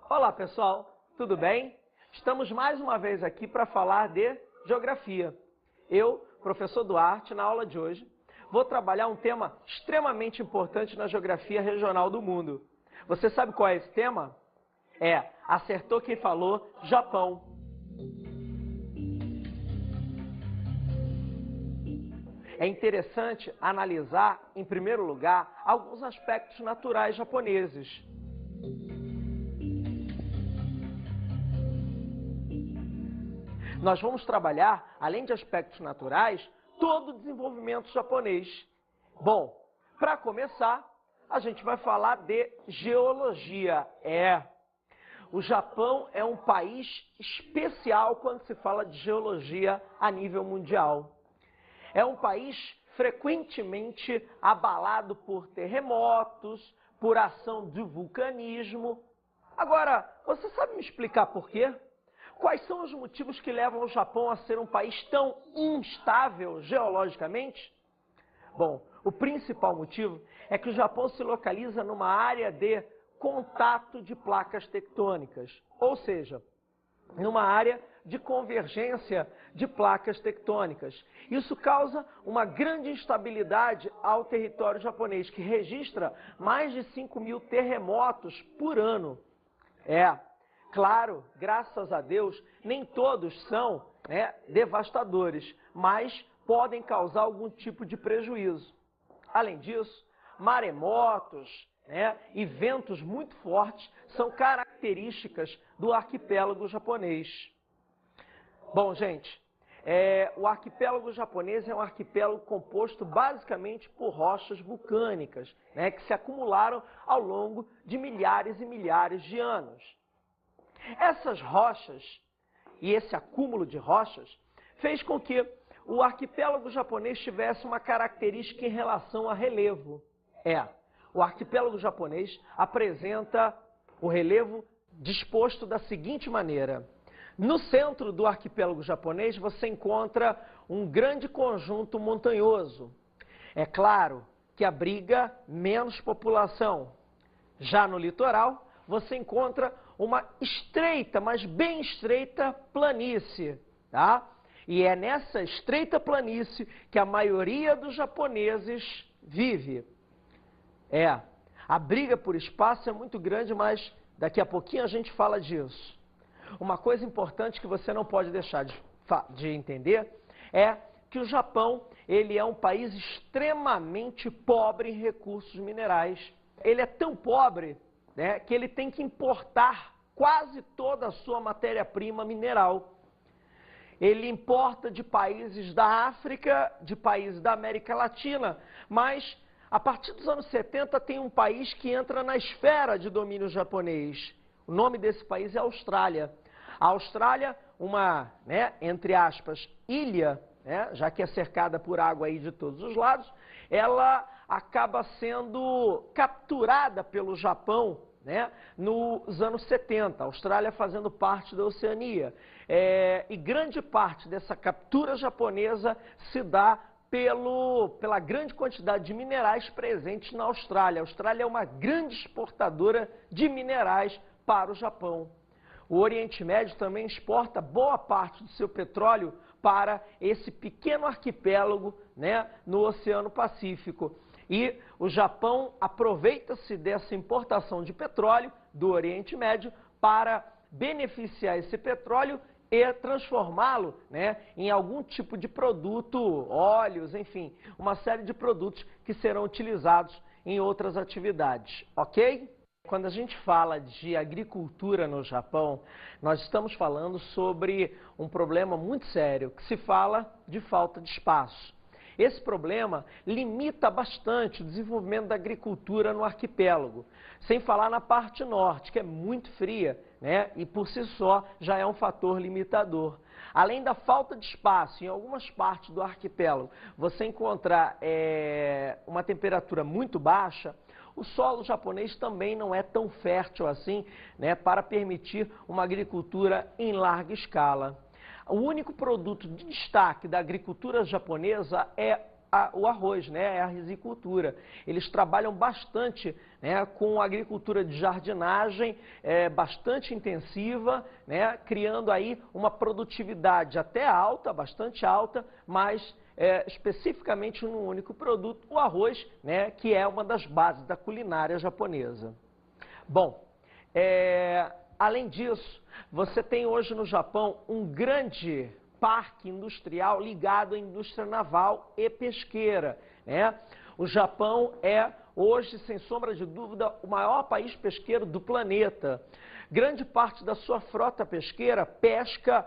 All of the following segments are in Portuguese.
Olá pessoal, tudo bem? Estamos mais uma vez aqui para falar de geografia. Eu, professor Duarte, na aula de hoje, vou trabalhar um tema extremamente importante na geografia regional do mundo. Você sabe qual é esse tema? Acertou quem falou, Japão. É interessante analisar, em primeiro lugar, alguns aspectos naturais japoneses. Nós vamos trabalhar, além de aspectos naturais, todo o desenvolvimento japonês. Bom, para começar, a gente vai falar de geologia. O Japão é um país especial quando se fala de geologia a nível mundial. É um país frequentemente abalado por terremotos, por ação de vulcanismo. Agora, você sabe me explicar por quê? Quais são os motivos que levam o Japão a ser um país tão instável geologicamente? Bom, o principal motivo é que o Japão se localiza numa área de contato de placas tectônicas, ou seja, numa área de convergência de placas tectônicas. Isso causa uma grande instabilidade ao território japonês, que registra mais de 5.000 terremotos por ano. Claro, graças a Deus, nem todos são devastadores, mas podem causar algum tipo de prejuízo. Além disso, maremotos e ventos muito fortes são características do arquipélago japonês. Bom, gente, o arquipélago japonês é um arquipélago composto basicamente por rochas vulcânicas, que se acumularam ao longo de milhares e milhares de anos. Essas rochas e esse acúmulo de rochas fez com que o arquipélago japonês tivesse uma característica em relação a relevo. O arquipélago japonês apresenta o relevo disposto da seguinte maneira. No centro do arquipélago japonês você encontra um grande conjunto montanhoso. É claro que abriga menos população. Já no litoral, você encontra uma estreita, mas bem estreita planície, E é nessa estreita planície que a maioria dos japoneses vive. A briga por espaço é muito grande, mas daqui a pouquinho a gente fala disso. Uma coisa importante que você não pode deixar de entender é que o Japão ele é um país extremamente pobre em recursos minerais. Ele é tão pobre que ele tem que importar quase toda a sua matéria-prima mineral. Ele importa de países da África, de países da América Latina, mas a partir dos anos 70 tem um país que entra na esfera de domínio japonês. O nome desse país é Austrália. A Austrália, uma, entre aspas, ilha, já que é cercada por água aí de todos os lados, ela acaba sendo capturada pelo Japão nos anos 70, a Austrália fazendo parte da Oceania. E grande parte dessa captura japonesa se dá pela grande quantidade de minerais presentes na Austrália. A Austrália é uma grande exportadora de minerais para o Japão. O Oriente Médio também exporta boa parte do seu petróleo para esse pequeno arquipélago no Oceano Pacífico. E o Japão aproveita-se dessa importação de petróleo do Oriente Médio para beneficiar esse petróleo e transformá-lo em algum tipo de produto, óleos, enfim, uma série de produtos que serão utilizados em outras atividades, ok? Quando a gente fala de agricultura no Japão, nós estamos falando sobre um problema muito sério, que se fala de falta de espaço. Esse problema limita bastante o desenvolvimento da agricultura no arquipélago, sem falar na parte norte, que é muito fria, e por si só já é um fator limitador. Além da falta de espaço, em algumas partes do arquipélago, você encontrar uma temperatura muito baixa, o solo japonês também não é tão fértil assim, para permitir uma agricultura em larga escala. O único produto de destaque da agricultura japonesa é o arroz, né, a risicultura. Eles trabalham bastante, né, com agricultura de jardinagem bastante intensiva, né, criando aí uma produtividade até alta, bastante alta, mas especificamente num único produto, o arroz, né, que é uma das bases da culinária japonesa. Bom, além disso, você tem hoje no Japão um grande parque industrial ligado à indústria naval e pesqueira, né? O Japão é hoje, sem sombra de dúvida, o maior país pesqueiro do planeta. Grande parte da sua frota pesqueira pesca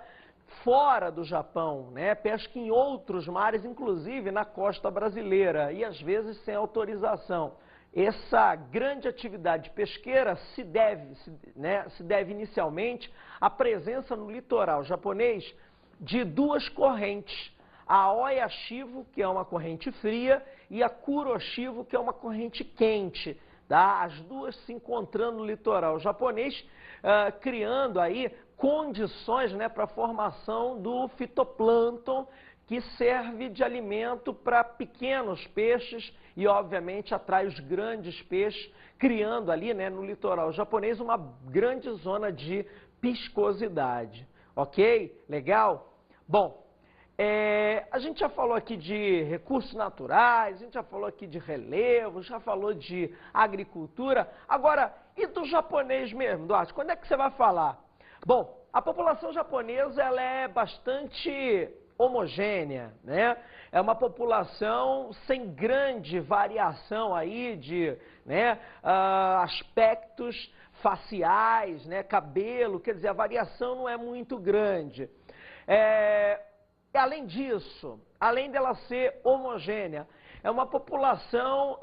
fora do Japão, né? Pesca em outros mares, inclusive na costa brasileira, e às vezes sem autorização. Essa grande atividade pesqueira se deve inicialmente à presença no litoral japonês de duas correntes, a Oyashivo, que é uma corrente fria, e a Kuroshivo, que é uma corrente quente, tá? As duas se encontrando no litoral japonês, criando aí condições, né, para a formação do fitoplâncton, que serve de alimento para pequenos peixes e, obviamente, atrai os grandes peixes, criando ali, né, no litoral japonês uma grande zona de piscosidade. Ok? Legal? Bom, a gente já falou aqui de recursos naturais, a gente já falou aqui de relevo, já falou de agricultura. Agora, e do japonês mesmo, Duarte? Quando é que você vai falar? Bom, a população japonesa ela é bastante homogênea, né? É uma população sem grande variação aí de, né, aspectos faciais, né, cabelo, quer dizer, a variação não é muito grande. Além disso, além dela ser homogênea, é uma população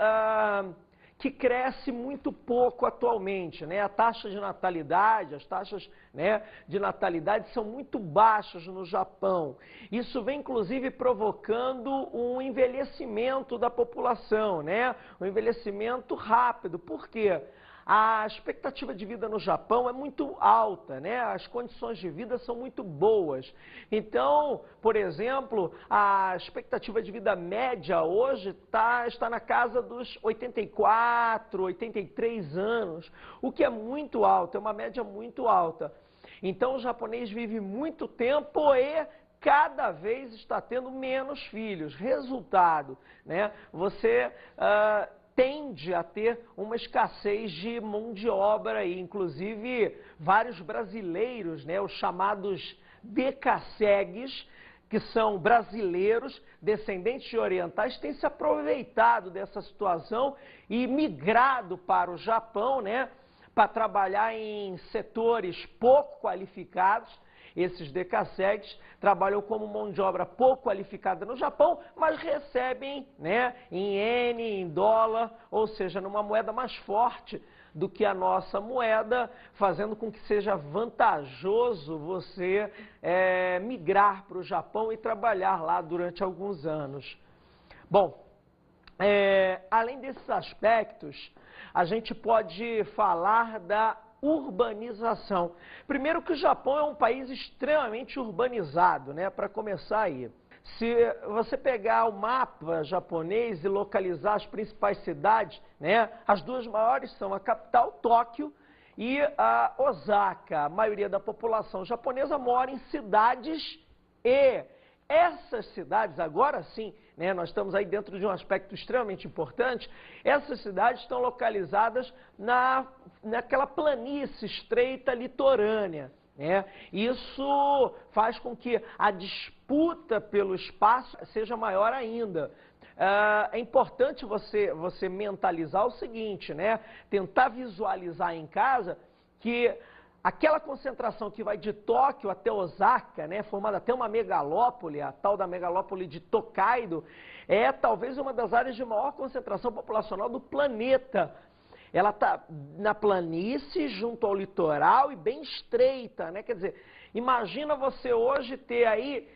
que cresce muito pouco atualmente, né? A taxa de natalidade, as taxas, né, de natalidade são muito baixas no Japão. Isso vem, inclusive, provocando um envelhecimento da população, né? Um envelhecimento rápido. Por quê? A expectativa de vida no Japão é muito alta, né? As condições de vida são muito boas. Então, por exemplo, a expectativa de vida média hoje está na casa dos 84, 83 anos, o que é muito alto, é uma média muito alta. Então, o japonês vive muito tempo e cada vez está tendo menos filhos. Resultado, né? Você tende a ter uma escassez de mão de obra aí, inclusive vários brasileiros, né, os chamados decassegues, que são brasileiros, descendentes de orientais, têm se aproveitado dessa situação e migrado para o Japão, né, para trabalhar em setores pouco qualificados. Esses decassegues trabalham como mão de obra pouco qualificada no Japão, mas recebem, né, em iene, em dólar, ou seja, numa moeda mais forte do que a nossa moeda, fazendo com que seja vantajoso você migrar para o Japão e trabalhar lá durante alguns anos. Bom, além desses aspectos, a gente pode falar da urbanização. Primeiro que o Japão é um país extremamente urbanizado, né? Para começar aí. Se você pegar o mapa japonês e localizar as principais cidades, né? As duas maiores são a capital, Tóquio, e a Osaka. A maioria da população japonesa mora em cidades e essas cidades, agora sim, né, nós estamos aí dentro de um aspecto extremamente importante, essas cidades estão localizadas naquela planície estreita litorânea, né? Isso faz com que a disputa pelo espaço seja maior ainda. É importante você mentalizar o seguinte, né? Tentar visualizar em casa que aquela concentração que vai de Tóquio até Osaka, né, formada até uma megalópole, a tal da megalópole de Tokaido, é talvez uma das áreas de maior concentração populacional do planeta. ela está na planície, junto ao litoral e bem estreita, né? Quer dizer, imagina você hoje ter aí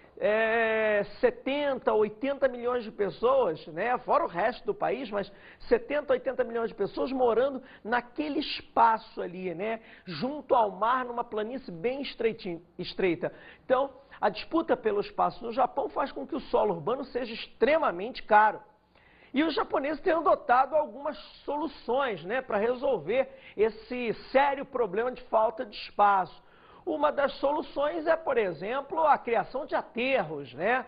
70, 80 milhões de pessoas, né? Fora o resto do país, mas 70, 80 milhões de pessoas morando naquele espaço ali, né? Junto ao mar, numa planície bem estreita. Então, a disputa pelo espaço no Japão faz com que o solo urbano seja extremamente caro. E os japoneses têm adotado algumas soluções, né, para resolver esse sério problema de falta de espaço. Uma das soluções é, por exemplo, a criação de aterros, né?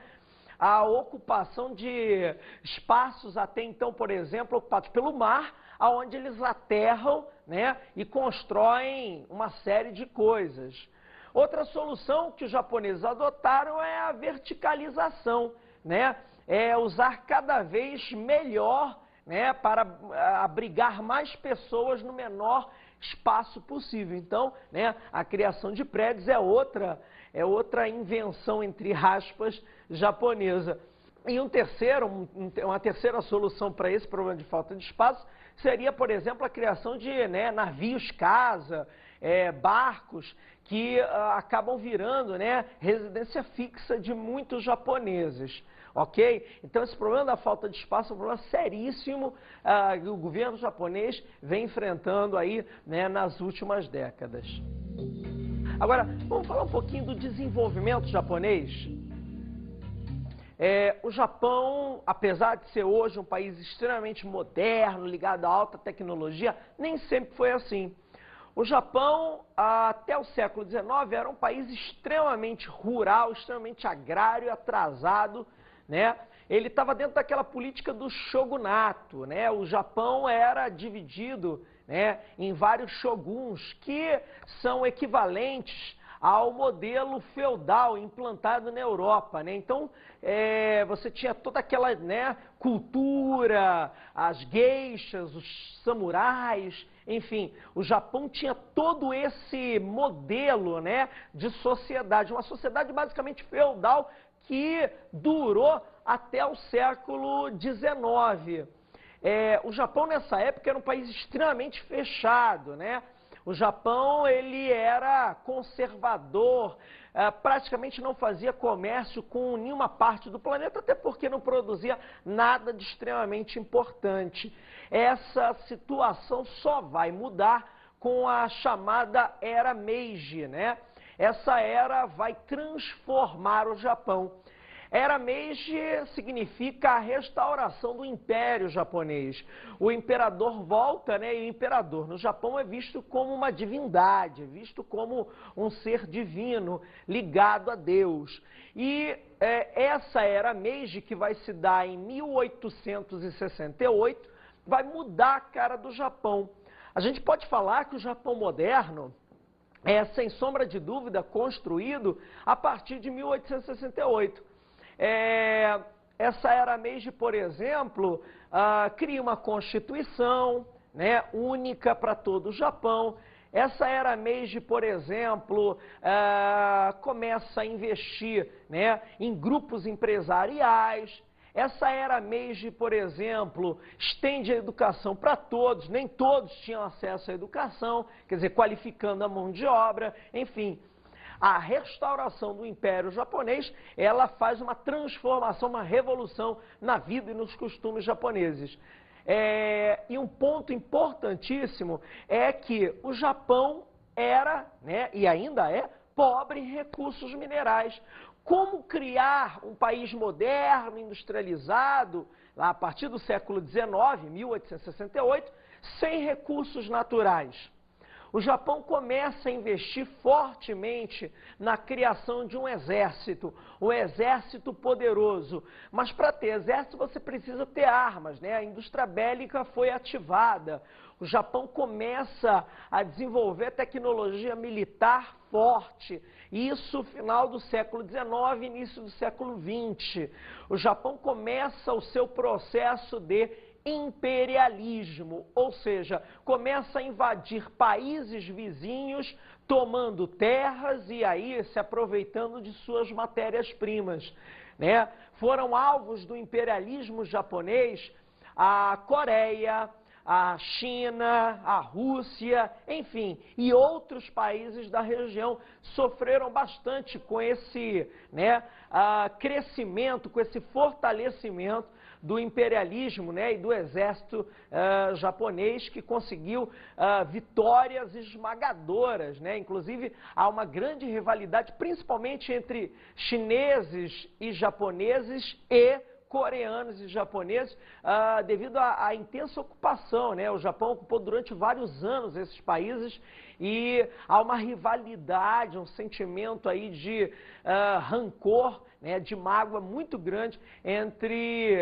A ocupação de espaços até então, por exemplo, ocupados pelo mar, onde eles aterram, né, e constroem uma série de coisas. Outra solução que os japoneses adotaram é a verticalização, né? É usar cada vez melhor, né, para abrigar mais pessoas no menor espaço possível. Então, né, a criação de prédios é outra invenção, entre aspas, japonesa. E uma terceira solução para esse problema de falta de espaço seria, por exemplo, a criação de, né, navios-casa, barcos que acabam virando, né, residência fixa de muitos japoneses. Ok? Então, esse problema da falta de espaço é um problema seríssimo que o governo japonês vem enfrentando aí, né, nas últimas décadas. Agora, vamos falar um pouquinho do desenvolvimento japonês. O Japão, apesar de ser hoje um país extremamente moderno, ligado à alta tecnologia, nem sempre foi assim. O Japão, até o século XIX, era um país extremamente rural, extremamente agrário, atrasado, né? Ele estava dentro daquela política do shogunato, né? O Japão era dividido, né, em vários shoguns, que são equivalentes ao modelo feudal implantado na Europa, né? Então, você tinha toda aquela, né, cultura, as geishas, os samurais, enfim, o Japão tinha todo esse modelo, né, de sociedade, uma sociedade basicamente feudal que durou até o século XIX. O Japão, nessa época, era um país extremamente fechado, né? O Japão, ele era conservador, praticamente não fazia comércio com nenhuma parte do planeta, até porque não produzia nada de extremamente importante. Essa situação só vai mudar com a chamada Era Meiji, né? Essa era vai transformar o Japão. Era Meiji significa a restauração do Império Japonês. O imperador volta, né? E o imperador no Japão é visto como uma divindade, é visto como um ser divino ligado a Deus. E essa Era Meiji, que vai se dar em 1868, vai mudar a cara do Japão. A gente pode falar que o Japão moderno sem sombra de dúvida, construído a partir de 1868. Essa Era Meiji, por exemplo, cria uma constituição, né, única para todo o Japão. Essa Era Meiji, por exemplo, começa a investir, né, em grupos empresariais. Essa Era Meiji, por exemplo, estende a educação para todos, nem todos tinham acesso à educação, quer dizer, qualificando a mão de obra, enfim. A restauração do Império Japonês, ela faz uma transformação, uma revolução na vida e nos costumes japoneses. E um ponto importantíssimo é que o Japão era, né, e ainda é, pobre em recursos minerais. Como criar um país moderno, industrializado, lá a partir do século XIX, 1868, sem recursos naturais? O Japão começa a investir fortemente na criação de um exército poderoso. Mas para ter exército você precisa ter armas, né? A indústria bélica foi ativada. O Japão começa a desenvolver tecnologia militar forte. Isso no final do século XIX, início do século XX. O Japão começa o seu processo de imperialismo, ou seja, começa a invadir países vizinhos, tomando terras e aí se aproveitando de suas matérias-primas, né? Foram alvos do imperialismo japonês a Coreia, a China, a Rússia, enfim, e outros países da região sofreram bastante com esse crescimento, com esse fortalecimento do imperialismo, e do exército japonês, que conseguiu vitórias esmagadoras, Inclusive, há uma grande rivalidade, principalmente entre chineses e japoneses e coreanos e japoneses, devido à intensa ocupação, O Japão ocupou durante vários anos esses países e há uma rivalidade, um sentimento aí de rancor, de mágoa muito grande entre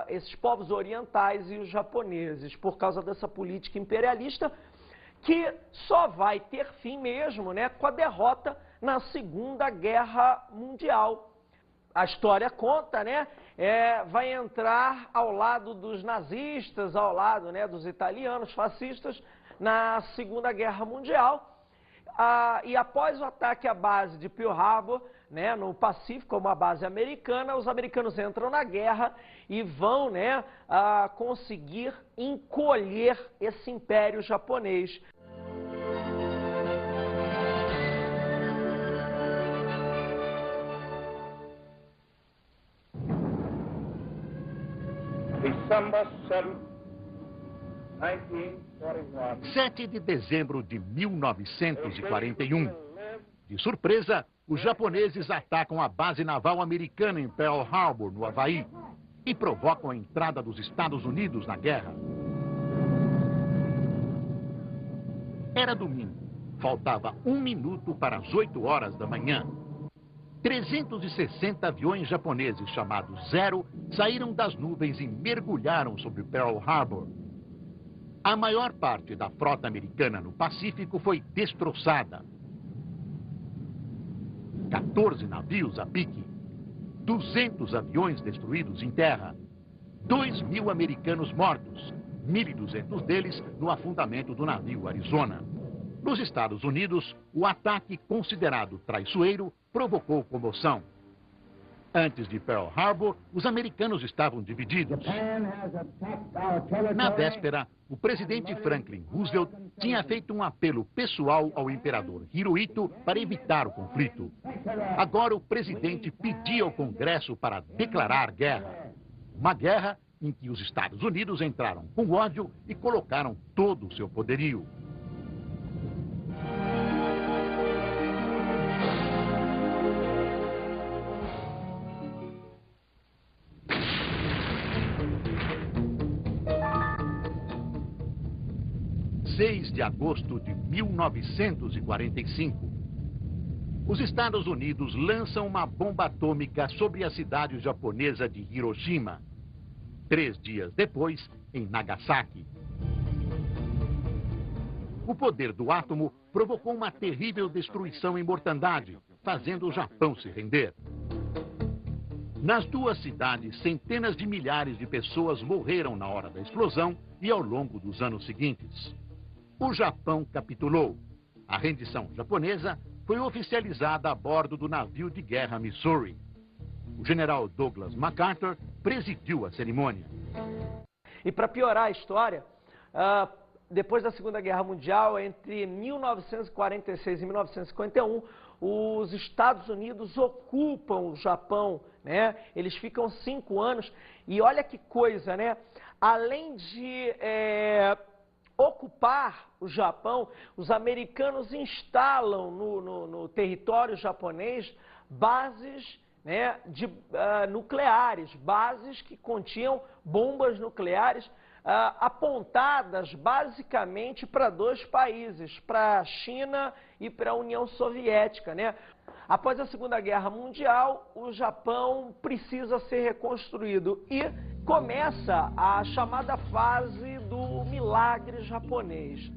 esses povos orientais e os japoneses, por causa dessa política imperialista que só vai ter fim mesmo, com a derrota na Segunda Guerra Mundial. A história conta, vai entrar ao lado dos nazistas, ao lado dos italianos fascistas na Segunda Guerra Mundial. E após o ataque à base de Pearl Harbor, no Pacífico, uma base americana, os americanos entram na guerra e vão conseguir encolher esse império japonês. December 7, 1941. 7 de dezembro de 1941. De surpresa, os japoneses atacam a base naval americana em Pearl Harbor, no Havaí, e provocam a entrada dos Estados Unidos na guerra. Era domingo. Faltava 1 minuto para as 8 horas da manhã. 360 aviões japoneses chamados Zero saíram das nuvens e mergulharam sobre Pearl Harbor. A maior parte da frota americana no Pacífico foi destroçada. 14 navios a pique, 200 aviões destruídos em terra, 2.000 americanos mortos, 1.200 deles no afundamento do navio Arizona. Nos Estados Unidos, o ataque considerado traiçoeiro provocou comoção. Antes de Pearl Harbor, os americanos estavam divididos. Na véspera, o presidente Franklin Roosevelt tinha feito um apelo pessoal ao imperador Hirohito para evitar o conflito. Agora o presidente pedia ao Congresso para declarar guerra. Uma guerra em que os Estados Unidos entraram com ódio e colocaram todo o seu poderio. Em 6 de agosto de 1945, os Estados Unidos lançam uma bomba atômica sobre a cidade japonesa de Hiroshima. 3 dias depois, em Nagasaki. O poder do átomo provocou uma terrível destruição e mortandade, fazendo o Japão se render. Nas duas cidades, centenas de milhares de pessoas morreram na hora da explosão e ao longo dos anos seguintes. O Japão capitulou. A rendição japonesa foi oficializada a bordo do navio de guerra Missouri. O general Douglas MacArthur presidiu a cerimônia. E para piorar a história, depois da Segunda Guerra Mundial, entre 1946 e 1951, os Estados Unidos ocupam o Japão, Eles ficam 5 anos e olha que coisa, Além de ocupar o Japão, os americanos instalam no território japonês bases nucleares, bases que continham bombas nucleares apontadas basicamente para 2 países, para a China e para a União Soviética, Após a Segunda Guerra Mundial, o Japão precisa ser reconstruído e começa a chamada fase do milagre japonês.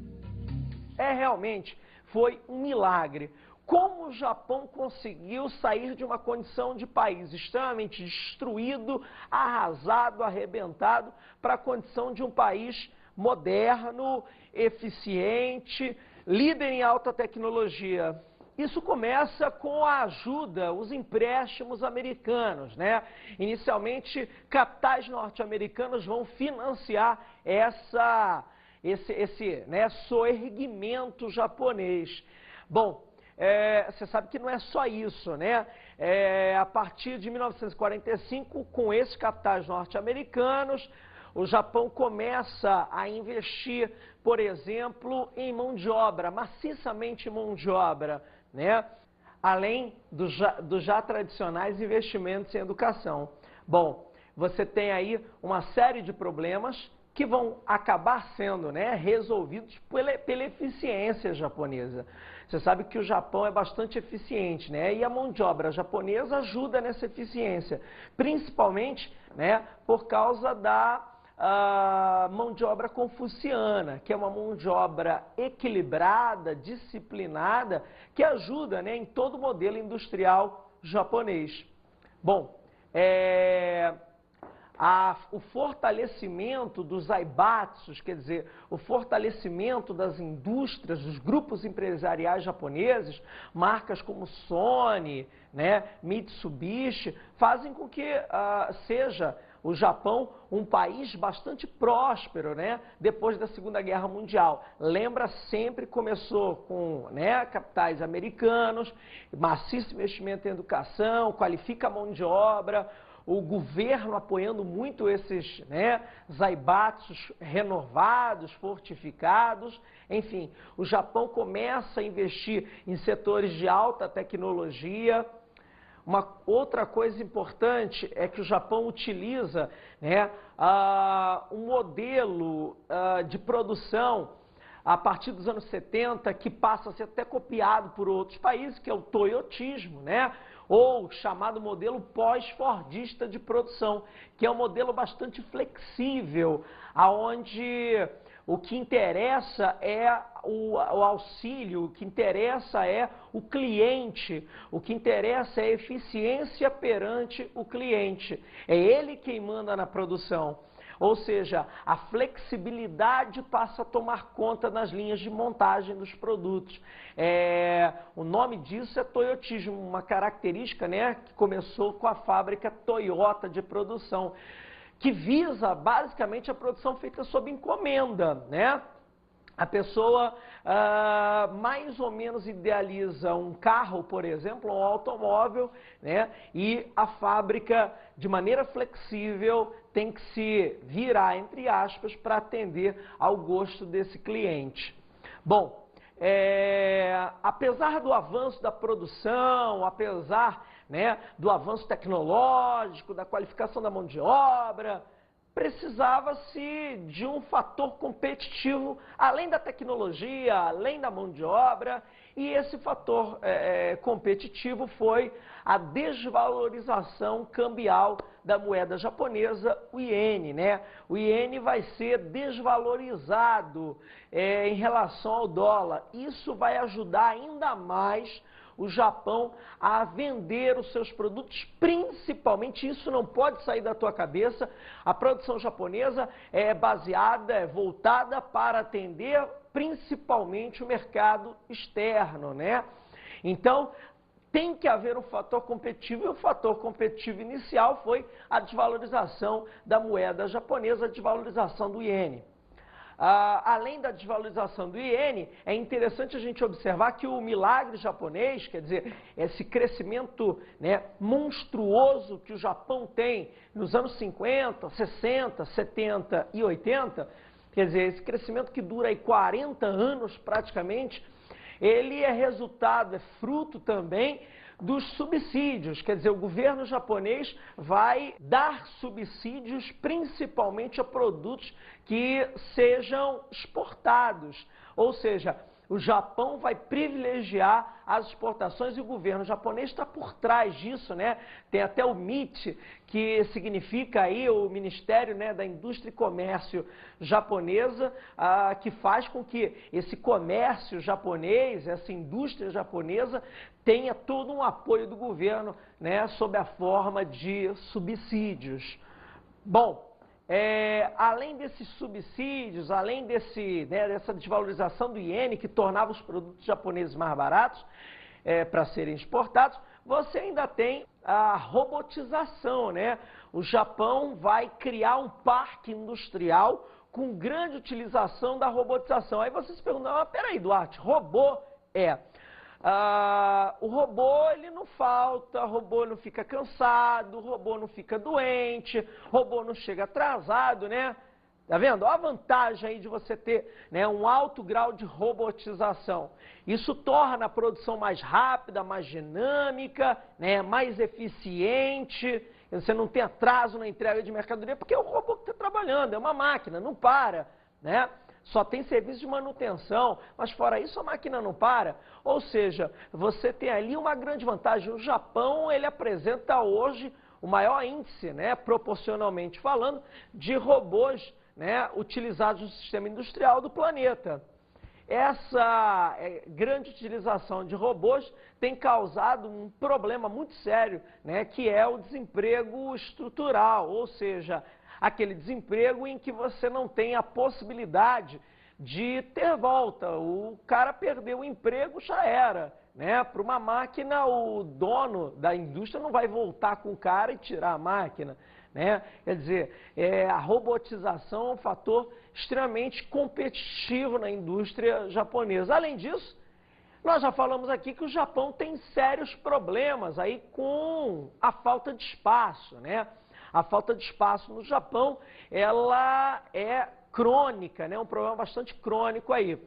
Realmente foi um milagre. Como o Japão conseguiu sair de uma condição de país extremamente destruído, arrasado, arrebentado, para a condição de um país moderno, eficiente, líder em alta tecnologia? Isso começa com a ajuda, os empréstimos americanos, Inicialmente, capitais norte-americanos vão financiar esse soerguimento japonês. Bom, você sabe que não é só isso, né? A partir de 1945, com esses capitais norte-americanos, o Japão começa a investir, por exemplo, em mão de obra, maciçamente em mão de obra, né? Além dos já tradicionais investimentos em educação. Bom, você tem aí uma série de problemas que vão acabar sendo, né, resolvidos pela eficiência japonesa. Você sabe que o Japão é bastante eficiente, né? E a mão de obra japonesa ajuda nessa eficiência, principalmente, né, por causa da mão de obra confuciana, que é uma mão de obra equilibrada, disciplinada, que ajuda, né, em todo o modelo industrial japonês. Bom, o fortalecimento dos zaibatsus, quer dizer, o fortalecimento das indústrias, dos grupos empresariais japoneses, marcas como Sony, né, Mitsubishi, fazem com que seja o Japão um país bastante próspero, né, depois da Segunda Guerra Mundial. Lembra, sempre começou com, né, capitais americanos, maciço investimento em educação, qualifica a mão de obra, o governo apoiando muito esses, né, zaibatsus renovados, fortificados. Enfim, o Japão começa a investir em setores de alta tecnologia. Uma outra coisa importante é que o Japão utiliza, né, um modelo de produção a partir dos anos 70 que passa a ser até copiado por outros países, que é o toyotismo, né? Ou chamado modelo pós-fordista de produção, que é um modelo bastante flexível, aonde o que interessa é o auxílio, o que interessa é o cliente, o que interessa é a eficiência perante o cliente. É ele quem manda na produção. Ou seja, a flexibilidade passa a tomar conta nas linhas de montagem dos produtos. O nome disso é toyotismo, uma característica, né, que começou com a fábrica Toyota de produção, que visa basicamente a produção feita sob encomenda, né? A pessoa mais ou menos idealiza um carro, por exemplo, um automóvel, né? E a fábrica, de maneira flexível, tem que se virar, entre aspas, para atender ao gosto desse cliente. Bom, apesar do avanço da produção, apesar, né, do avanço tecnológico, da qualificação da mão de obra, precisava-se de um fator competitivo, além da tecnologia, além da mão de obra, e esse fator competitivo foi a desvalorização cambial da moeda japonesa, o iene, né? O iene vai ser desvalorizado em relação ao dólar. Isso vai ajudar ainda mais o Japão a vender os seus produtos, principalmente, isso não pode sair da tua cabeça, a produção japonesa é baseada, é voltada para atender principalmente o mercado externo, né? Então, tem que haver um fator competitivo, e o fator competitivo inicial foi a desvalorização da moeda japonesa, a desvalorização do iene. Além da desvalorização do iene, é interessante a gente observar que o milagre japonês, quer dizer, esse crescimento, né, monstruoso que o Japão tem nos anos 50, 60, 70 e 80, quer dizer, esse crescimento que dura aí 40 anos praticamente, ele é resultado, é fruto também dos subsídios, quer dizer, o governo japonês vai dar subsídios principalmente a produtos que sejam exportados, ou seja, o Japão vai privilegiar as exportações e o governo japonês está por trás disso, né? Tem até o MIT, que significa aí o Ministério, né, da Indústria e Comércio japonesa, que faz com que esse comércio japonês, essa indústria japonesa, tenha todo um apoio do governo, né, sob a forma de subsídios. Bom, além desses subsídios, além dessa desvalorização do iene, que tornava os produtos japoneses mais baratos para serem exportados, você ainda tem a robotização, né? O Japão vai criar um parque industrial com grande utilização da robotização. Aí você se pergunta, mas peraí, Duarte, robô o robô, ele não falta, o robô não fica cansado, o robô não fica doente, o robô não chega atrasado, né? Tá vendo? Olha a vantagem aí de você ter, né, um alto grau de robotização. Isso torna a produção mais rápida, mais dinâmica, né, mais eficiente. Você não tem atraso na entrega de mercadoria, porque é o robô que está trabalhando, é uma máquina, não para, né? Só tem serviço de manutenção, mas fora isso a máquina não para. Ou seja, você tem ali uma grande vantagem. O Japão, ele apresenta hoje o maior índice, né, proporcionalmente falando, de robôs, né, utilizados no sistema industrial do planeta. Essa grande utilização de robôs tem causado um problema muito sério, né, que é o desemprego estrutural, ou seja, aquele desemprego em que você não tem a possibilidade de ter volta. O cara perdeu o emprego, já era, né? Para uma máquina, o dono da indústria não vai voltar com o cara e tirar a máquina, né? Quer dizer, a robotização é um fator extremamente competitivo na indústria japonesa. Além disso, nós já falamos aqui que o Japão tem sérios problemas aí com a falta de espaço, né? A falta de espaço no Japão, ela é crônica, né? Um problema bastante crônico aí.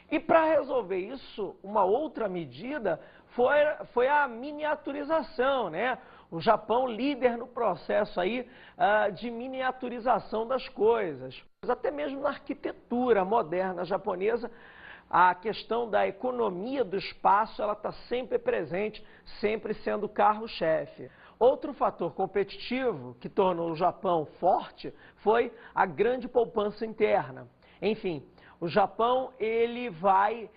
E para resolver isso, uma outra medida foi a miniaturização, né? O Japão líder no processo aí de miniaturização das coisas. Até mesmo na arquitetura moderna japonesa, a questão da economia do espaço, ela está sempre presente, sempre sendo o carro-chefe. Outro fator competitivo que tornou o Japão forte foi a grande poupança interna. Enfim, o Japão, ele vai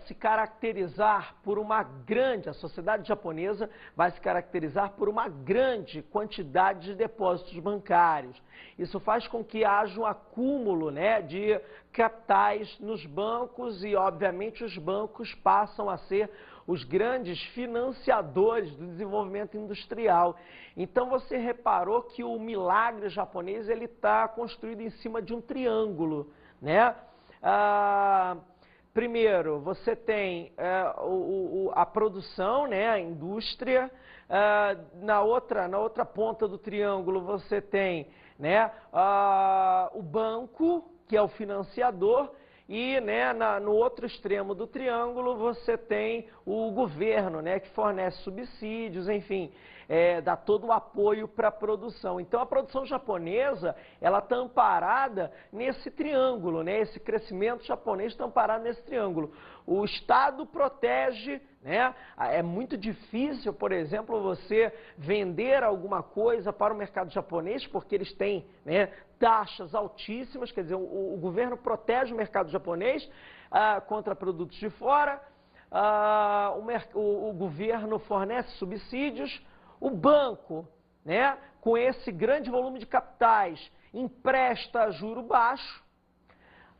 se caracterizar por uma grande, a sociedade japonesa vai se caracterizar por uma grande quantidade de depósitos bancários. Isso faz com que haja um acúmulo, né, de capitais nos bancos e, obviamente, os bancos passam a ser os grandes financiadores do desenvolvimento industrial. Então você reparou que o milagre japonês ele está construído em cima de um triângulo, né? Primeiro, você tem a produção, né, a indústria. Na outra ponta do triângulo você tem, né, o banco, que é o financiador. E, né, no outro extremo do triângulo você tem o governo, né, que fornece subsídios, enfim, dá todo o apoio para a produção. Então a produção japonesa, ela está amparada nesse triângulo, né, esse crescimento japonês está amparado nesse triângulo. O Estado protege, né, é muito difícil, por exemplo, você vender alguma coisa para o mercado japonês, porque eles têm, né, taxas altíssimas, quer dizer, o governo protege o mercado japonês contra produtos de fora, o governo fornece subsídios, o banco, né, com esse grande volume de capitais, empresta a juro baixo,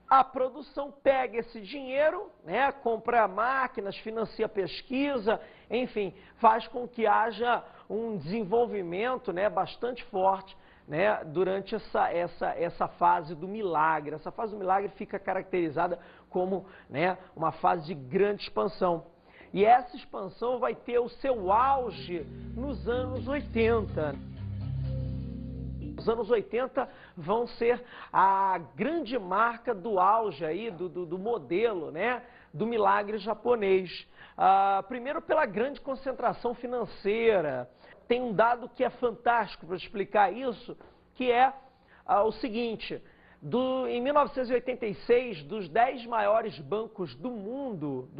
a produção pega esse dinheiro, né, compra máquinas, financia pesquisa, enfim, faz com que haja um desenvolvimento, né, bastante forte, né, durante essa fase do milagre. Essa fase do milagre fica caracterizada como, né, uma fase de grande expansão. E essa expansão vai ter o seu auge nos anos 80. Os anos 80 vão ser a grande marca do auge aí, do modelo, né, do milagre japonês. Primeiro pela grande concentração financeira. Tem um dado que é fantástico para explicar isso, que é o seguinte: em 1986, dos 10 maiores bancos do mundo,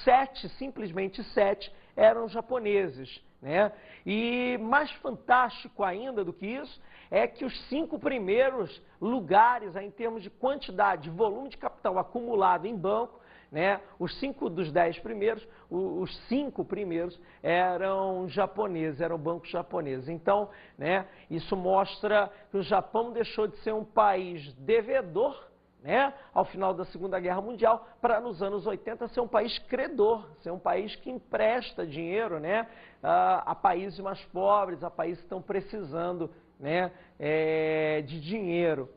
7, simplesmente 7, eram japoneses, né? E mais fantástico ainda do que isso é que os 5 primeiros lugares, em termos de quantidade, de volume de capital acumulado em banco, né, os 5 dos 10 primeiros, os 5 primeiros eram japoneses, eram bancos japoneses. Então, né, isso mostra que o Japão deixou de ser um país devedor, né, ao final da Segunda Guerra Mundial, para nos anos 80 ser um país credor, ser um país que empresta dinheiro, né, a países mais pobres, a países que estão precisando né, de dinheiro.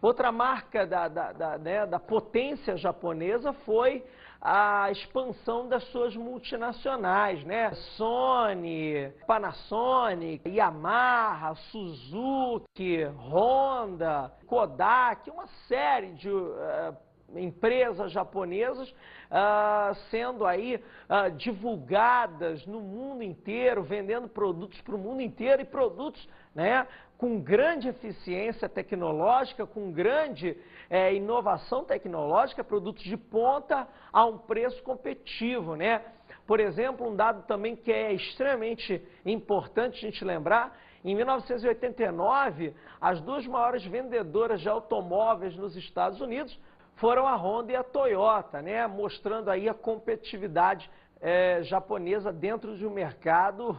Outra marca da potência japonesa foi a expansão das suas multinacionais, né? Sony, Panasonic, Yamaha, Suzuki, Honda, Kodak, uma série de empresas japonesas sendo aí divulgadas no mundo inteiro, vendendo produtos para o mundo inteiro e produtos, né, com grande eficiência tecnológica, com grande inovação tecnológica, produtos de ponta a um preço competitivo, né? Por exemplo, um dado também que é extremamente importante a gente lembrar, em 1989, as duas maiores vendedoras de automóveis nos Estados Unidos foram a Honda e a Toyota, né? Mostrando aí a competitividade japonesa dentro de um mercado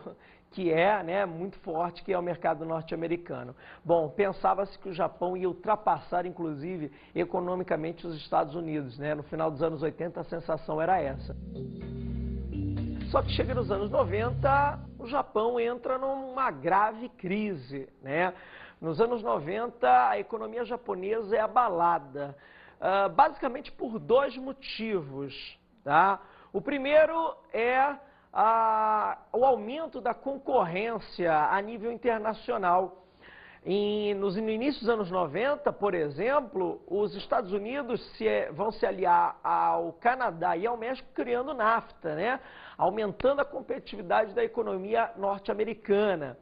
que é, né, muito forte, que é o mercado norte-americano. Bom, pensava-se que o Japão ia ultrapassar, inclusive, economicamente os Estados Unidos, né? No final dos anos 80, a sensação era essa. Só que chega nos anos 90, o Japão entra numa grave crise, né? Nos anos 90, a economia japonesa é abalada, basicamente por dois motivos, tá? O primeiro é o aumento da concorrência a nível internacional. No início dos anos 90, por exemplo, os Estados Unidos vão se aliar ao Canadá e ao México criando o NAFTA, né? Aumentando a competitividade da economia norte-americana,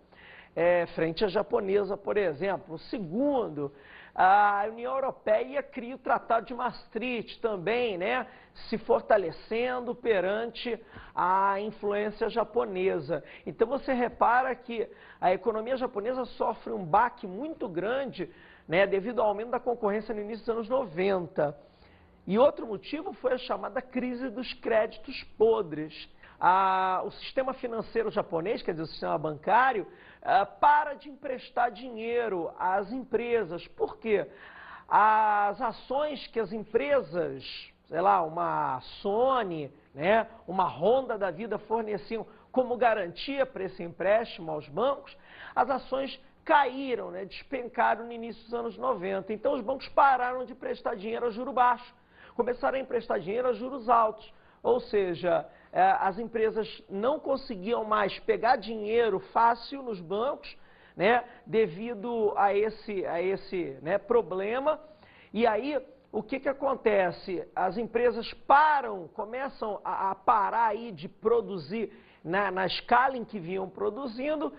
frente à japonesa, por exemplo. O segundo, a União Europeia cria o Tratado de Maastricht também, né, se fortalecendo perante a influência japonesa. Então você repara que a economia japonesa sofre um baque muito grande, né, devido ao aumento da concorrência no início dos anos 90. E outro motivo foi a chamada crise dos créditos podres. O sistema financeiro japonês, quer dizer, o sistema bancário, para de emprestar dinheiro às empresas. Por quê? As ações que as empresas, sei lá, uma Sony, né, uma Honda da vida forneciam como garantia para esse empréstimo aos bancos, as ações caíram, né, despencaram no início dos anos 90. Então os bancos pararam de prestar dinheiro a juro baixo, começaram a emprestar dinheiro a juros altos. Ou seja, as empresas não conseguiam mais pegar dinheiro fácil nos bancos, né, devido a esse né, problema. E aí, o que acontece? As empresas começam a parar aí de produzir na escala em que vinham produzindo,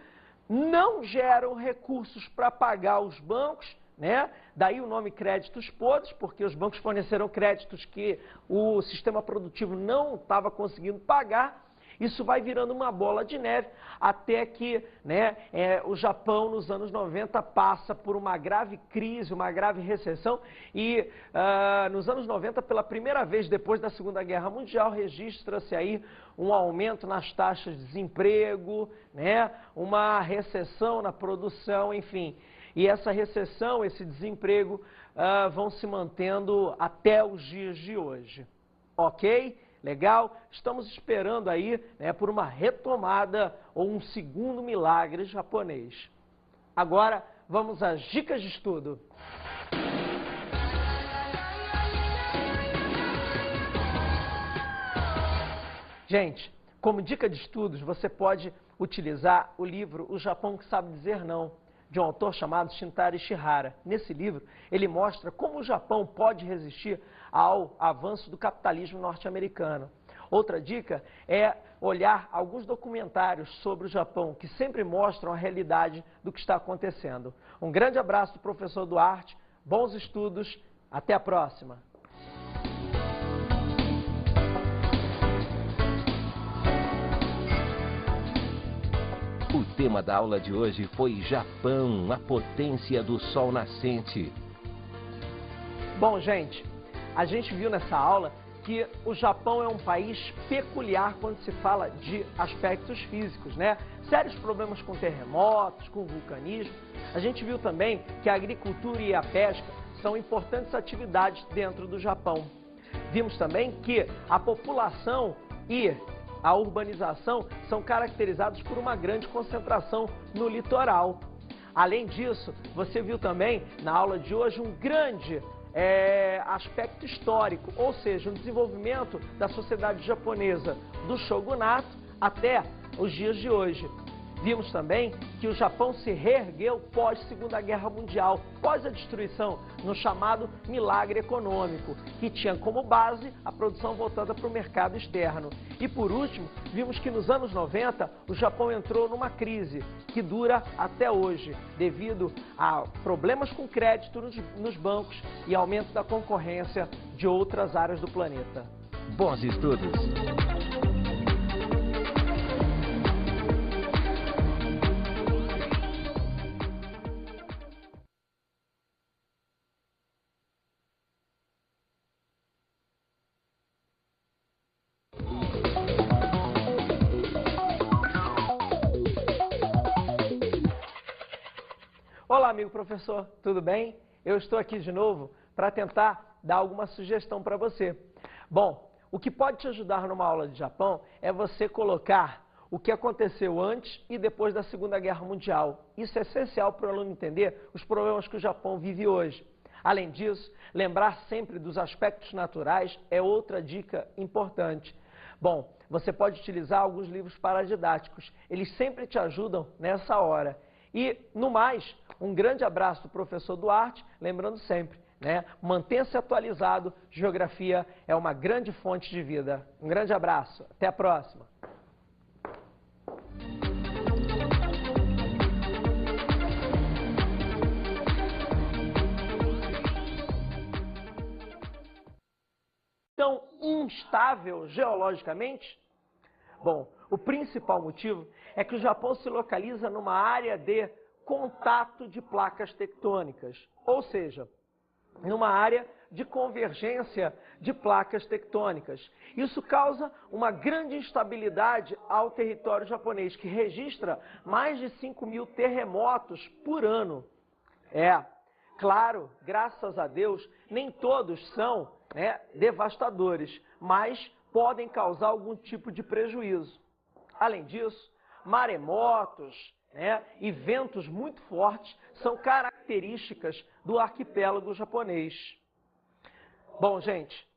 não geram recursos para pagar os bancos, né? Daí o nome créditos podres, porque os bancos forneceram créditos que o sistema produtivo não estava conseguindo pagar. Isso vai virando uma bola de neve até que, né, o Japão, nos anos 90, passa por uma grave crise, uma grave recessão e nos anos 90, pela primeira vez depois da Segunda Guerra Mundial, registra-se aí um aumento nas taxas de desemprego, né, uma recessão na produção, enfim. E essa recessão, esse desemprego, vão se mantendo até os dias de hoje. Ok? Legal? Estamos esperando aí, né, por uma retomada ou um segundo milagre japonês. Agora, vamos às dicas de estudo. Gente, como dica de estudos, você pode utilizar o livro O Japão que Sabe Dizer Não, de um autor chamado Shintaro Ishihara. Nesse livro, ele mostra como o Japão pode resistir ao avanço do capitalismo norte-americano. Outra dica é olhar alguns documentários sobre o Japão, que sempre mostram a realidade do que está acontecendo. Um grande abraço do professor Duarte, bons estudos, até a próxima! O tema da aula de hoje foi Japão, a potência do sol nascente. Bom, gente, a gente viu nessa aula que o Japão é um país peculiar quando se fala de aspectos físicos, né? Sérios problemas com terremotos, com vulcanismo. A gente viu também que a agricultura e a pesca são importantes atividades dentro do Japão. Vimos também que a população e a urbanização são caracterizados por uma grande concentração no litoral. Além disso, você viu também na aula de hoje um grande aspecto histórico, ou seja, um desenvolvimento da sociedade japonesa do shogunato até os dias de hoje. Vimos também que o Japão se reergueu pós Segunda Guerra Mundial, pós a destruição, no chamado milagre econômico, que tinha como base a produção voltada para o mercado externo. E por último, vimos que nos anos 90 o Japão entrou numa crise que dura até hoje, devido a problemas com crédito nos bancos e aumento da concorrência de outras áreas do planeta. Bons estudos! Olá, amigo professor, tudo bem? Eu estou aqui de novo para tentar dar alguma sugestão para você. Bom, o que pode te ajudar numa aula de Japão é você colocar o que aconteceu antes e depois da Segunda Guerra Mundial. Isso é essencial para o aluno entender os problemas que o Japão vive hoje. Além disso, lembrar sempre dos aspectos naturais é outra dica importante. Bom, você pode utilizar alguns livros paradidáticos, eles sempre te ajudam nessa hora. E, no mais, um grande abraço do professor Duarte, lembrando sempre, mantenha-se atualizado, geografia é uma grande fonte de vida. Um grande abraço, até a próxima. Tão instável geologicamente? Bom, o principal motivo é que o Japão se localiza numa área de contato de placas tectônicas, ou seja, numa área de convergência de placas tectônicas. Isso causa uma grande instabilidade ao território japonês, que registra mais de 5.000 terremotos por ano. Claro, graças a Deus, nem todos são devastadores, mas podem causar algum tipo de prejuízo. Além disso, maremotos e ventos muito fortes são características do arquipélago japonês. Bom, gente,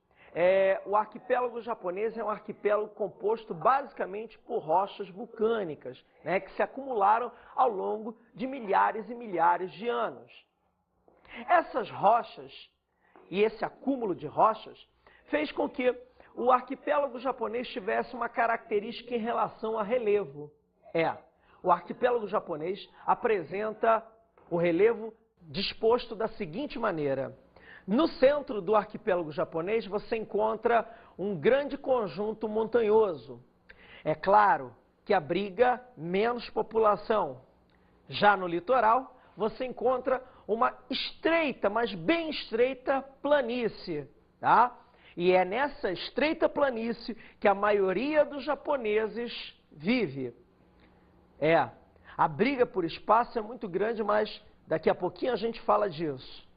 o arquipélago japonês é um arquipélago composto basicamente por rochas vulcânicas, que se acumularam ao longo de milhares e milhares de anos. Essas rochas e esse acúmulo de rochas fez com que o arquipélago japonês tivesse uma característica em relação a relevo. O arquipélago japonês apresenta o relevo disposto da seguinte maneira. No centro do arquipélago japonês você encontra um grande conjunto montanhoso. É claro que abriga menos população. Já no litoral você encontra uma estreita, mas bem estreita planície, E é nessa estreita planície que a maioria dos japoneses vive. A briga por espaço é muito grande, mas daqui a pouquinho a gente fala disso.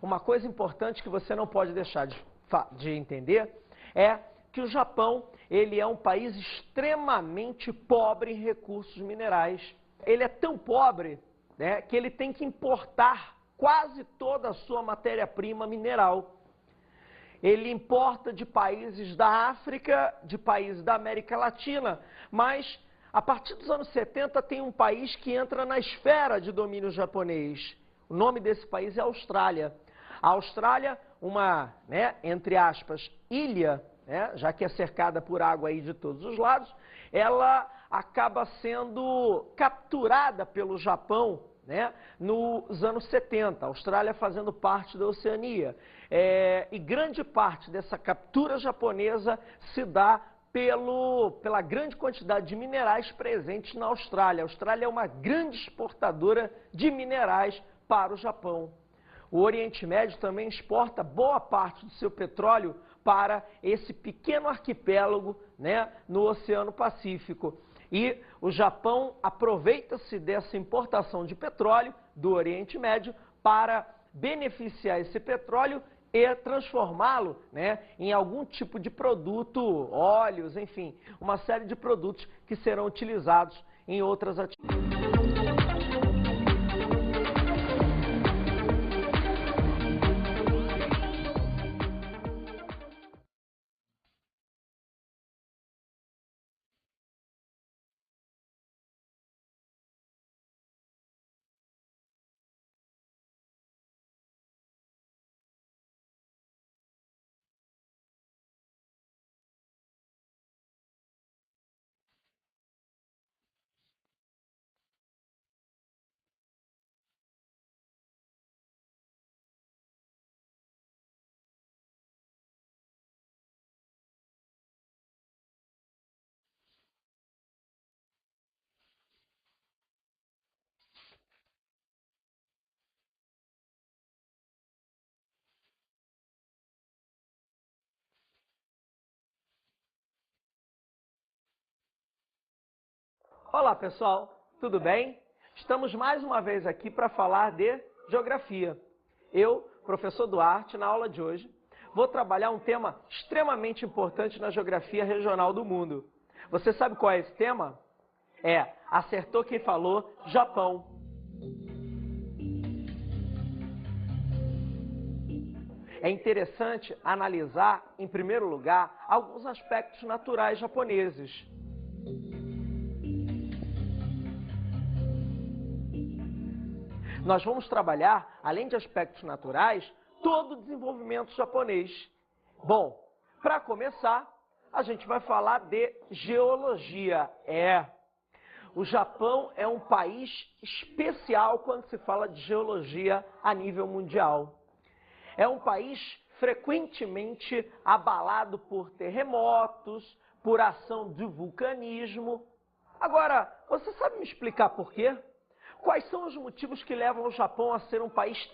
Uma coisa importante que você não pode deixar de entender é que o Japão ele é um país extremamente pobre em recursos minerais. Ele é tão pobre que ele tem que importar quase toda a sua matéria-prima mineral. Ele importa de países da África, de países da América Latina, mas a partir dos anos 70 tem um país que entra na esfera de domínio japonês. O nome desse país é Austrália. A Austrália, uma, entre aspas, ilha, já que é cercada por água aí de todos os lados, ela acaba sendo capturada pelo Japão, nos anos 70, a Austrália fazendo parte da Oceania. E grande parte dessa captura japonesa se dá pela grande quantidade de minerais presentes na Austrália. A Austrália é uma grande exportadora de minerais para o Japão. O Oriente Médio também exporta boa parte do seu petróleo para esse pequeno arquipélago, no Oceano Pacífico. E o Japão aproveita-se dessa importação de petróleo do Oriente Médio para beneficiar esse petróleo e transformá-lo em algum tipo de produto, óleos, enfim, uma série de produtos que serão utilizados em outras atividades. Olá pessoal, tudo bem? Estamos mais uma vez aqui para falar de geografia. Eu, professor Duarte, na aula de hoje, vou trabalhar um tema extremamente importante na geografia regional do mundo. Você sabe qual é esse tema? Acertou quem falou, Japão. É interessante analisar, em primeiro lugar, alguns aspectos naturais japoneses. Nós vamos trabalhar, além de aspectos naturais, todo o desenvolvimento japonês. Bom, para começar, a gente vai falar de geologia. O Japão é um país especial quando se fala de geologia a nível mundial. É um país frequentemente abalado por terremotos, por ação de vulcanismo. Agora, você sabe me explicar por quê? Quais são os motivos que levam o Japão a ser um país